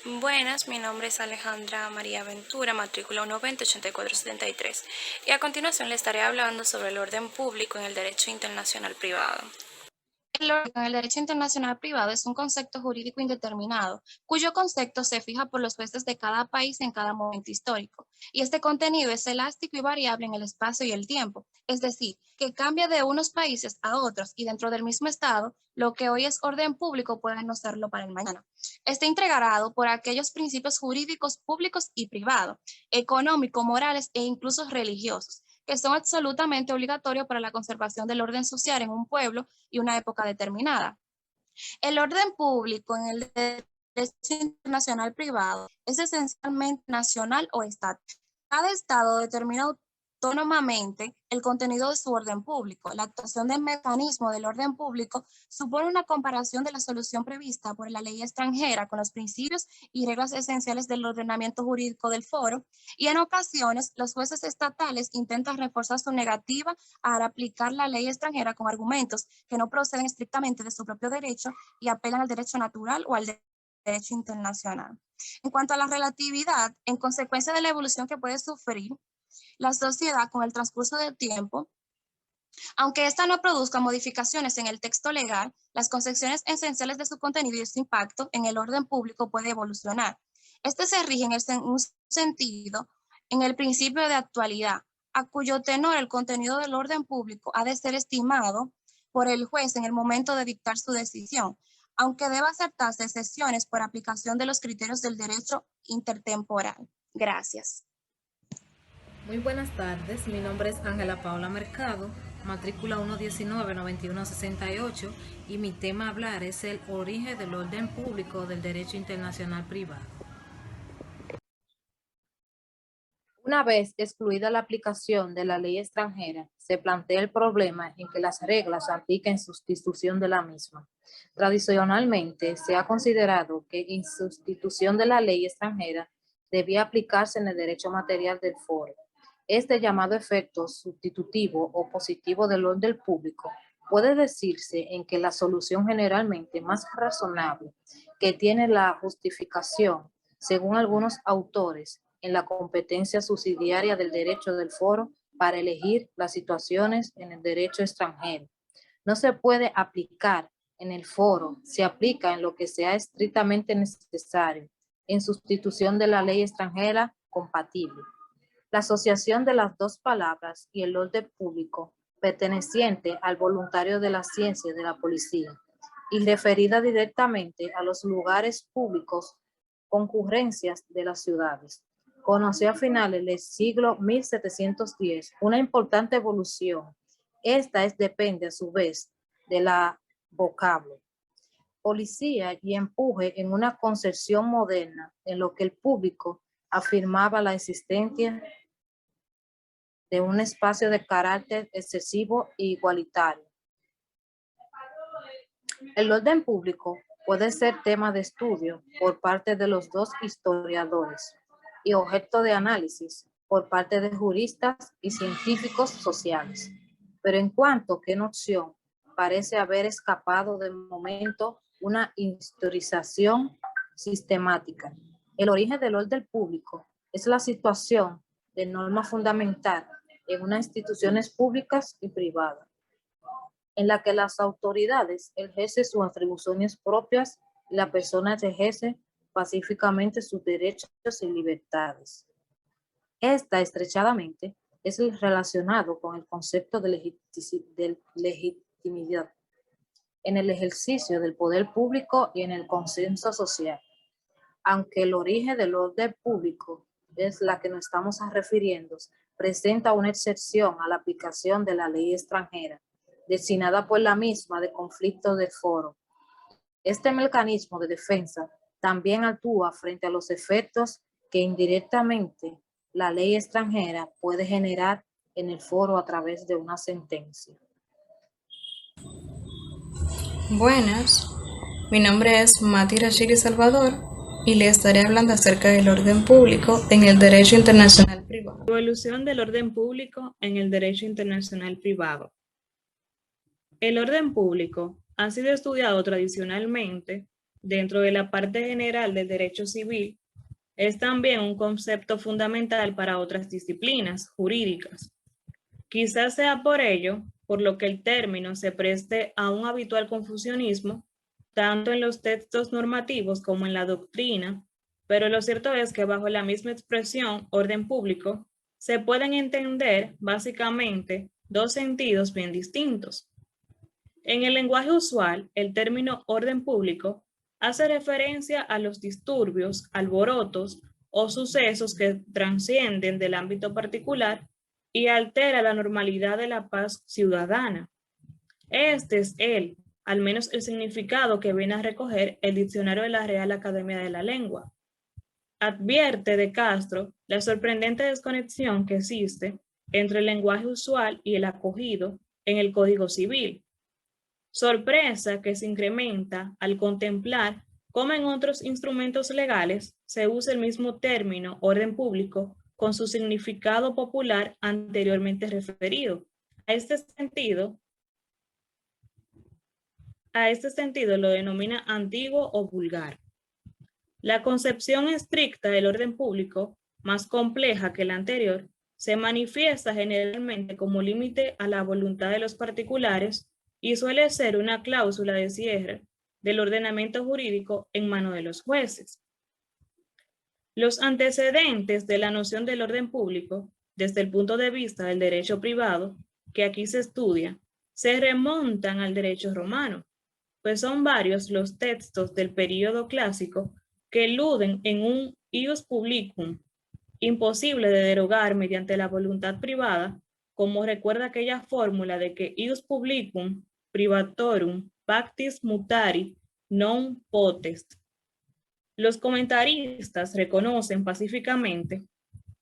Buenas, mi nombre es Alejandra María Ventura, matrícula 120-8473, y a continuación le estaré hablando sobre el orden público en el derecho internacional privado. El orden en el derecho internacional privado es un concepto jurídico indeterminado, cuyo concepto se fija por los jueces de cada país en cada momento histórico, y este contenido es elástico y variable en el espacio y el tiempo, es decir, que cambia de unos países a otros y dentro del mismo estado, lo que hoy es orden público puede no serlo para el mañana. Está integrado por aquellos principios jurídicos públicos y privados, económicos, morales e incluso religiosos, que son absolutamente obligatorios para la conservación del orden social en un pueblo y una época determinada. El orden público en el derecho internacional privado es esencialmente nacional o estatal. Cada estado determina autónomamente el contenido de su orden público. La actuación del mecanismo del orden público supone una comparación de la solución prevista por la ley extranjera con los principios y reglas esenciales del ordenamiento jurídico del foro, y en ocasiones los jueces estatales intentan reforzar su negativa a aplicar la ley extranjera con argumentos que no proceden estrictamente de su propio derecho y apelan al derecho natural o al derecho internacional. En cuanto a la relatividad, en consecuencia de la evolución que puede sufrir la sociedad con el transcurso del tiempo, aunque ésta no produzca modificaciones en el texto legal, las concepciones esenciales de su contenido y su impacto en el orden público puede evolucionar. Este se rige en un sentido en el principio de actualidad, a cuyo tenor el contenido del orden público ha de ser estimado por el juez en el momento de dictar su decisión, aunque deba aceptarse excepciones por aplicación de los criterios del derecho intertemporal. Gracias. Muy buenas tardes, mi nombre es Ángela Paula Mercado, matrícula 119-9168 y mi tema a hablar es el origen del orden público del derecho internacional privado. Una vez excluida la aplicación de la ley extranjera, se plantea el problema en que las reglas se apliquen en sustitución de la misma. Tradicionalmente, se ha considerado que en sustitución de la ley extranjera debía aplicarse en el derecho material del foro. Este llamado efecto sustitutivo o positivo del orden público puede decirse en que la solución generalmente más razonable que tiene la justificación, según algunos autores, en la competencia subsidiaria del derecho del foro para elegir las situaciones en el derecho extranjero. No se puede aplicar en el foro, se aplica en lo que sea estrictamente necesario, en sustitución de la ley extranjera compatible. La asociación de las dos palabras y el orden público perteneciente al voluntario de la ciencia de la policía y referida directamente a los lugares públicos, concurrencias de las ciudades. Conoció a finales del siglo 1710 una importante evolución. Depende a su vez de la vocablo policía y empuje en una concepción moderna en lo que el público afirmaba la existencia de un espacio de carácter excesivo e igualitario. El orden público puede ser tema de estudio por parte de los dos historiadores y objeto de análisis por parte de juristas y científicos sociales. Pero en cuanto que noción parece haber escapado de momento una historización sistemática. El origen del orden público es la situación de norma fundamental en unas instituciones públicas y privadas, en la que las autoridades ejercen sus atribuciones propias y la persona ejerce pacíficamente sus derechos y libertades. Esta estrechadamente es relacionado con el concepto de legitimidad en el ejercicio del poder público y en el consenso social. Aunque el origen del orden público es la que nos estamos refiriendo, presenta una excepción a la aplicación de la ley extranjera, destinada por la misma de conflictos de foro. Este mecanismo de defensa también actúa frente a los efectos que indirectamente la ley extranjera puede generar en el foro a través de una sentencia. Buenas, mi nombre es Mati Rashidi Salvador y le estaré hablando acerca del orden público en el derecho internacional privado. Evolución del orden público en el derecho internacional privado. El orden público ha sido estudiado tradicionalmente dentro de la parte general del derecho civil, es también un concepto fundamental para otras disciplinas jurídicas. Quizás sea por ello, por lo que el término se preste a un habitual confusionismo, tanto en los textos normativos como en la doctrina, pero lo cierto es que bajo la misma expresión orden público se pueden entender básicamente dos sentidos bien distintos. En el lenguaje usual, el término orden público hace referencia a los disturbios, alborotos o sucesos que trascienden del ámbito particular y altera la normalidad de la paz ciudadana. Este es al menos el significado que viene a recoger el diccionario de la Real Academia de la Lengua. Advierte de Castro la sorprendente desconexión que existe entre el lenguaje usual y el acogido en el Código Civil. Sorpresa que se incrementa al contemplar cómo en otros instrumentos legales se usa el mismo término orden público con su significado popular anteriormente referido. A este sentido lo denomina antiguo o vulgar. La concepción estricta del orden público, más compleja que la anterior, se manifiesta generalmente como límite a la voluntad de los particulares y suele ser una cláusula de cierre del ordenamiento jurídico en manos de los jueces. Los antecedentes de la noción del orden público, desde el punto de vista del derecho privado, que aquí se estudia, se remontan al derecho romano, pues son varios los textos del período clásico que eluden en un ius publicum, imposible de derogar mediante la voluntad privada, como recuerda aquella fórmula de que ius publicum privatorum pactis mutari non potest. Los comentaristas reconocen pacíficamente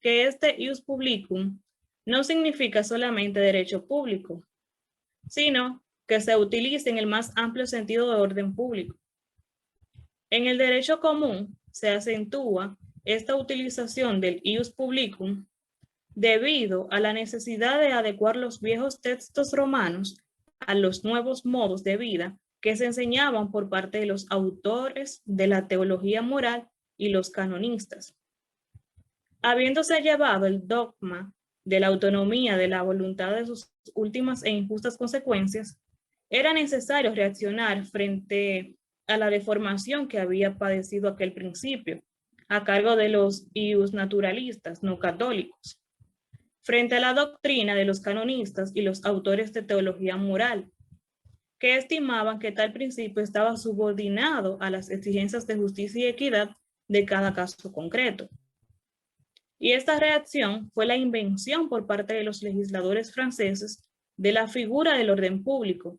que este ius publicum no significa solamente derecho público, sino que se utiliza en el más amplio sentido de orden público. En el derecho común se acentúa esta utilización del ius publicum debido a la necesidad de adecuar los viejos textos romanos a los nuevos modos de vida que se enseñaban por parte de los autores de la teología moral y los canonistas. Habiéndose llevado el dogma de la autonomía de la voluntad de sus últimas e injustas consecuencias, era necesario reaccionar frente a la deformación que había padecido aquel principio, a cargo de los ius naturalistas no católicos, frente a la doctrina de los canonistas y los autores de teología moral, que estimaban que tal principio estaba subordinado a las exigencias de justicia y equidad de cada caso concreto. Y esta reacción fue la invención por parte de los legisladores franceses de la figura del orden público,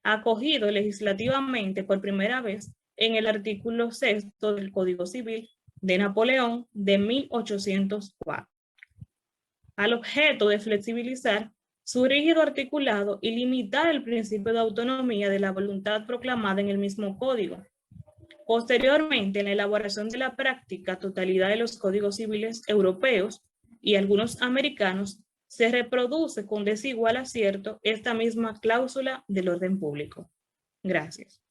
acogido legislativamente por primera vez en el artículo 6 del Código Civil de Napoleón de 1804, al objeto de flexibilizar su rígido articulado y limitar el principio de autonomía de la voluntad proclamada en el mismo código. Posteriormente, en la elaboración de la práctica totalidad de los códigos civiles europeos y algunos americanos, se reproduce con desigual acierto esta misma cláusula del orden público. Gracias.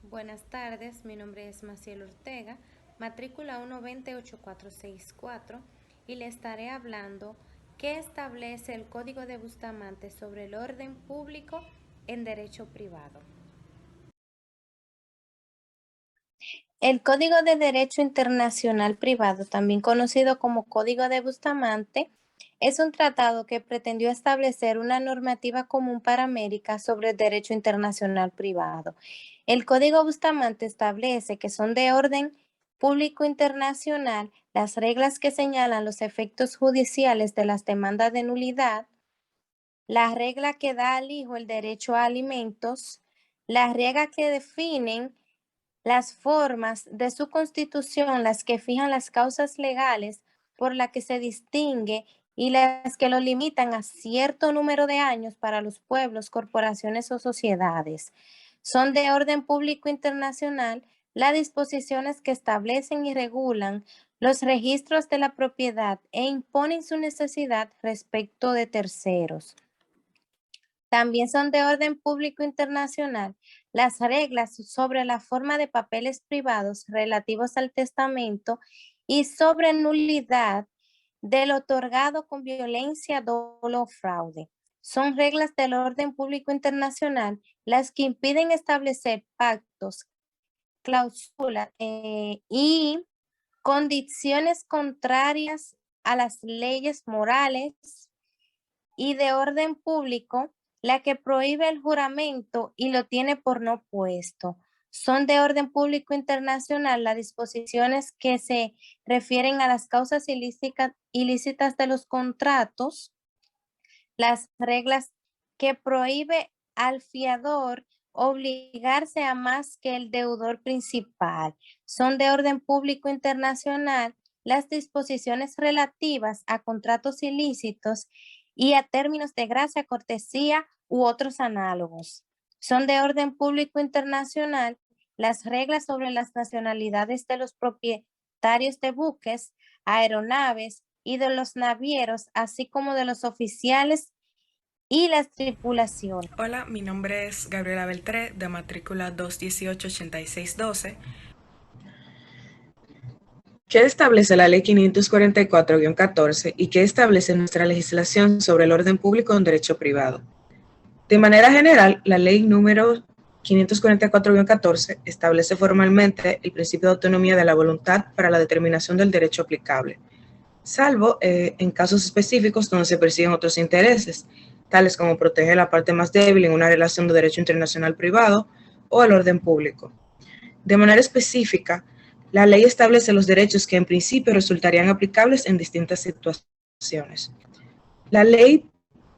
Buenas tardes, mi nombre es Maciel Ortega, matrícula 1208464, y le estaré hablando qué establece el Código de Bustamante sobre el orden público en derecho privado. El Código de Derecho Internacional Privado, también conocido como Código de Bustamante, es un tratado que pretendió establecer una normativa común para América sobre el derecho internacional privado. El Código Bustamante establece que son de orden público internacional las reglas que señalan los efectos judiciales de las demandas de nulidad, la regla que da al hijo el derecho a alimentos, las reglas que definen las formas de su constitución, las que fijan las causas legales por las que se distingue y las que lo limitan a cierto número de años para los pueblos, corporaciones o sociedades. Son de orden público internacional las disposiciones que establecen y regulan los registros de la propiedad e imponen su necesidad respecto de terceros. También son de orden público internacional las reglas sobre la forma de papeles privados relativos al testamento y sobre nulidad del otorgado con violencia, dolo o fraude. Son reglas del orden público internacional las que impiden establecer pactos, cláusulas y condiciones contrarias a las leyes morales y de orden público, la que prohíbe el juramento y lo tiene por no puesto. Son de orden público internacional las disposiciones que se refieren a las causas ilícitas de los contratos, las reglas que prohíbe al fiador obligarse a más que el deudor principal. Son de orden público internacional las disposiciones relativas a contratos ilícitos y a términos de gracia, cortesía u otros análogos. Son de orden público internacional las reglas sobre las nacionalidades de los propietarios de buques, aeronaves y de los navieros, así como de los oficiales y las tripulaciones. Hola, mi nombre es Gabriela Beltré, de matrícula 218-8612. ¿Qué establece la Ley 544-14 y qué establece nuestra legislación sobre el orden público en derecho privado? De manera general, la Ley número 544-14 establece formalmente el principio de autonomía de la voluntad para la determinación del derecho aplicable, salvo en casos específicos donde se persiguen otros intereses, tales como proteger la parte más débil en una relación de derecho internacional privado o el orden público. De manera específica, la ley establece los derechos que en principio resultarían aplicables en distintas situaciones. La ley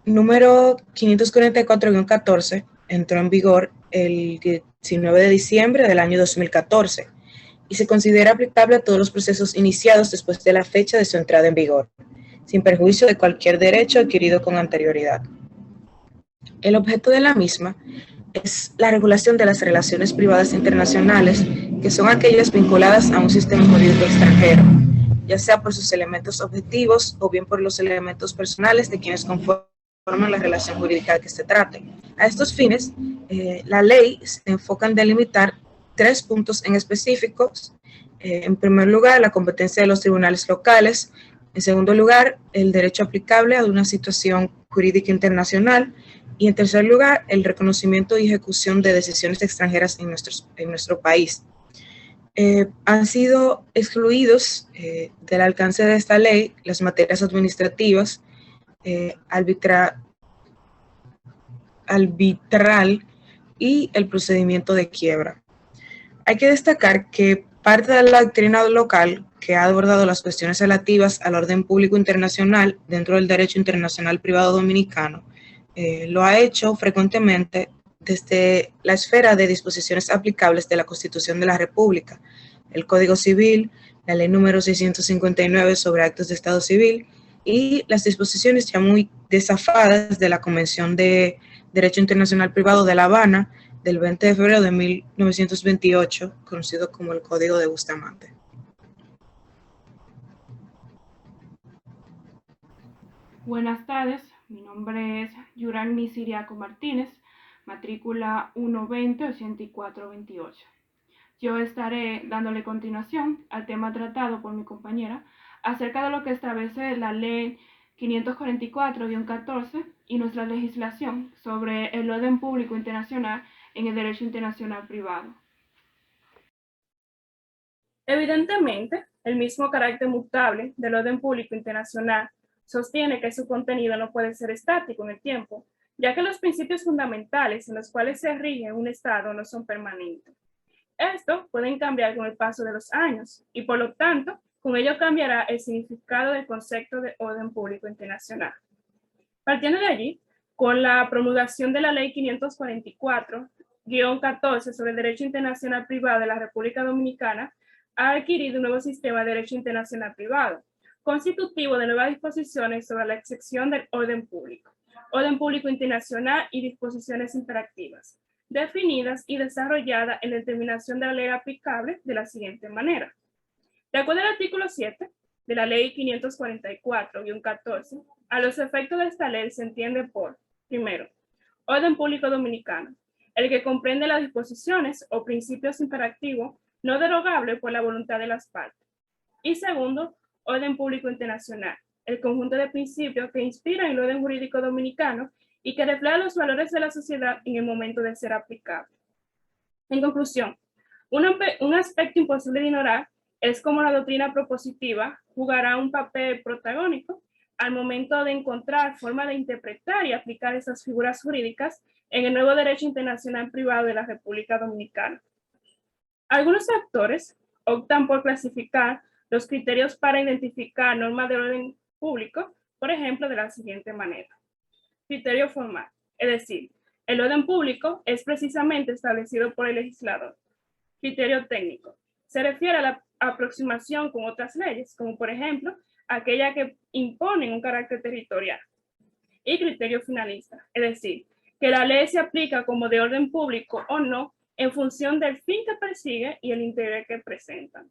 número 544-14 entró en vigor el 19 de diciembre del año 2014 y se considera aplicable a todos los procesos iniciados después de la fecha de su entrada en vigor, sin perjuicio de cualquier derecho adquirido con anterioridad. El objeto de la misma es la regulación de las relaciones privadas internacionales, que son aquellas vinculadas a un sistema jurídico extranjero, ya sea por sus elementos objetivos o bien por los elementos personales de quienes conforman la relación jurídica de que se trate. A estos fines, la ley se enfoca en delimitar 3 puntos en específicos. En primer lugar, la competencia de los tribunales locales. En segundo lugar, el derecho aplicable a una situación jurídica internacional. Y en tercer lugar, el reconocimiento y ejecución de decisiones extranjeras en nuestro país. Han sido excluidos del alcance de esta ley las materias administrativas, arbitral y el procedimiento de quiebra. Hay que destacar que parte de la doctrina local que ha abordado las cuestiones relativas al orden público internacional dentro del derecho internacional privado dominicano lo ha hecho frecuentemente desde la esfera de disposiciones aplicables de la Constitución de la República, el Código Civil, la Ley número 659 sobre actos de Estado Civil y las disposiciones ya muy desafadas de la Convención de Derecho Internacional Privado de La Habana del 20 de febrero de 1928, conocido como el Código de Bustamante. Buenas tardes, mi nombre es Yuralmi Siriaco Martínez, matrícula 120-8428. Yo estaré dándole continuación al tema tratado por mi compañera acerca de lo que establece la Ley 544-14 y nuestra legislación sobre el orden público internacional en el derecho internacional privado. Evidentemente, el mismo carácter mutable del orden público internacional sostiene que su contenido no puede ser estático en el tiempo, ya que los principios fundamentales en los cuales se rige un Estado no son permanentes. Estos pueden cambiar con el paso de los años y, por lo tanto, con ello cambiará el significado del concepto de orden público internacional. Partiendo de allí, con la promulgación de la Ley 544-14 sobre el derecho internacional privado de la República Dominicana, ha adquirido un nuevo sistema de derecho internacional privado, constitutivo de nuevas disposiciones sobre la excepción del orden público internacional y disposiciones imperativas, definidas y desarrolladas en la determinación de la ley aplicable de la siguiente manera. De acuerdo al artículo 7 de la Ley 544-14, a los efectos de esta ley se entiende por, primero, Orden público dominicano, el que comprende las disposiciones o principios imperativos no derogables por la voluntad de las partes. Y segundo, orden público internacional, el conjunto de principios que inspiran el orden jurídico dominicano y que refleja los valores de la sociedad en el momento de ser aplicable. En conclusión, un aspecto imposible de ignorar es cómo la doctrina propositiva jugará un papel protagónico al momento de encontrar forma de interpretar y aplicar esas figuras jurídicas en el nuevo derecho internacional privado de la República Dominicana. Algunos actores optan por clasificar los criterios para identificar normas de orden público, por ejemplo, de la siguiente manera. Criterio formal, es decir, el orden público es precisamente establecido por el legislador. Criterio técnico, se refiere a la aproximación con otras leyes, como por ejemplo, aquella que imponen un carácter territorial. Y criterio finalista, es decir, que la ley se aplica como de orden público o no en función del fin que persigue y el interés que presentan.